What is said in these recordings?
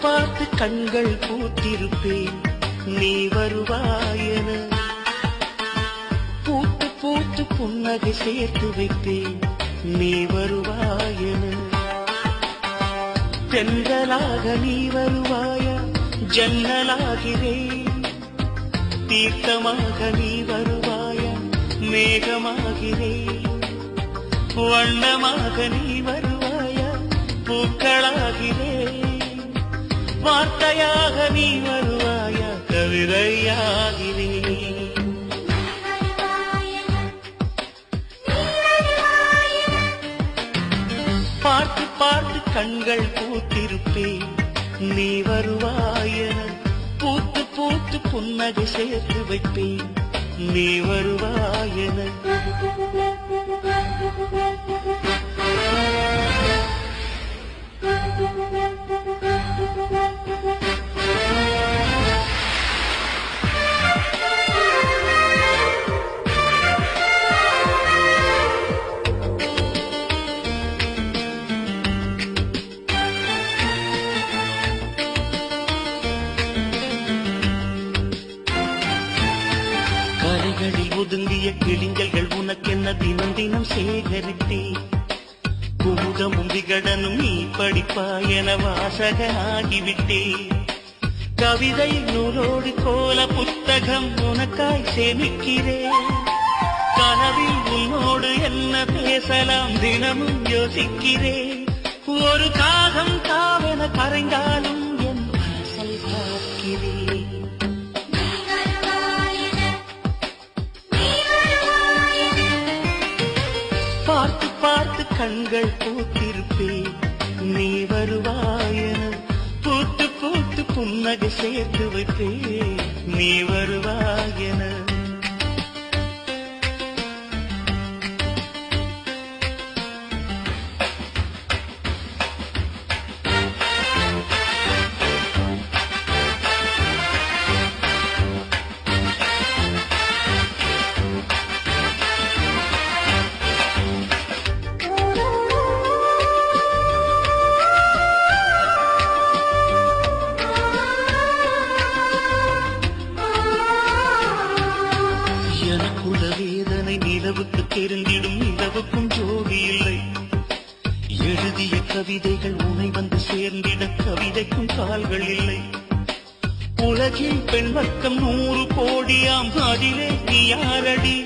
பார்த்து கண்கள் பூத்திருப்பேன் நீ வருவாயென. பூத்து பூத்து புன்னகை சேர்த்து வைப்பேன் நீ வருவாயென. தென்றலாக நீ வருவாயா ஜன்னலாகிறேன். தீர்த்தமாக நீ வருவாயா மேகமாகிறேன். வண்ணமாக நீ வருவாயா பூக்களாகிறேன். வார்த்தையாக நீ வருவாயா கவிதையாகிறேன். பார்த்து பார்த்து கண்கள் பூத்திருப்பேன் நீ வருவாயென. பூத்து பூத்து புன்னகை சேர்த்து வைப்பேன் நீ வருவாயென. கரைகளில் ஒதுங்கிய கிளிஞ்சல்கள் உனக்கென்ன தினம் தினம் சேகரித்தே. குமுதமும் விகடனும் நீ படிப்பாயென வாசகனாகிவிட்டே. கவிதை நூலோடு கோல புத்தகம் உனக்காய் சேமிக்கிறேன். கனவில் உன்னோடு என்ன பேசலாம் தினமும் யோசிக்கிறேன். ஒரு காகம் தாவென கரைந்தாலும் என் வாசல் பார்க்கிறேன். பார்த்து பார்த்து கண்கள் பூத்திருப்பேன் நீ வருவாயென. பூத்து பூத்து புன்னகை சேர்த்து வைப்பேன் நீ வருவாயென. எனக்குள்ள வேதனை நிலவுக்கு தெரிந்திடும் நிலவுக்கும் ஜோடி இல்லை. எழுதிய கவிதைகள் உனை வந்து சேர்ந்திட கவிதைக்கும் கால்கள் இல்லை. உலகில் பெண் வர்க்கம் 100 கோடியாம் அதிலே நீ யாரடி.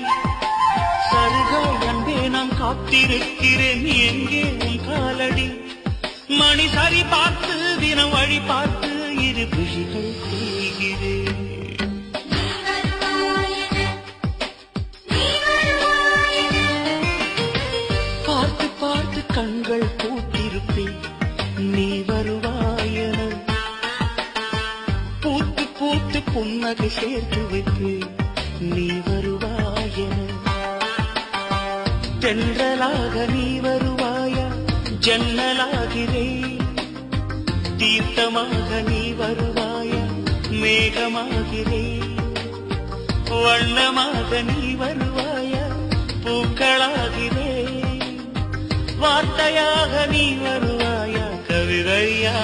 சருகாய் அன்பே நாம் காத்திருக்கிறேன் எங்கே உன் காலடி. மணி சரி பார்த்து தினம் வழி பார்த்து இரு விழிகள் தேய்கிறேன். பார்த்து பார்த்து கண்கள் பூத்திருப்பேன் நீ வருவாயென. பூத்து பூத்து புன்னகை சேர்த்து வைப்பேன் நீ வருவாயென. தென்றலாக நீ வருவாயா ஜன்னலாகிறேன். தீர்த்தமாக நீ வருவாயா மேகமாகிறேன். வண்ணமாக நீ வருவாயா பூக்களாகிறேன். வார்த்தையாக நீ வருவாயா கவிதையா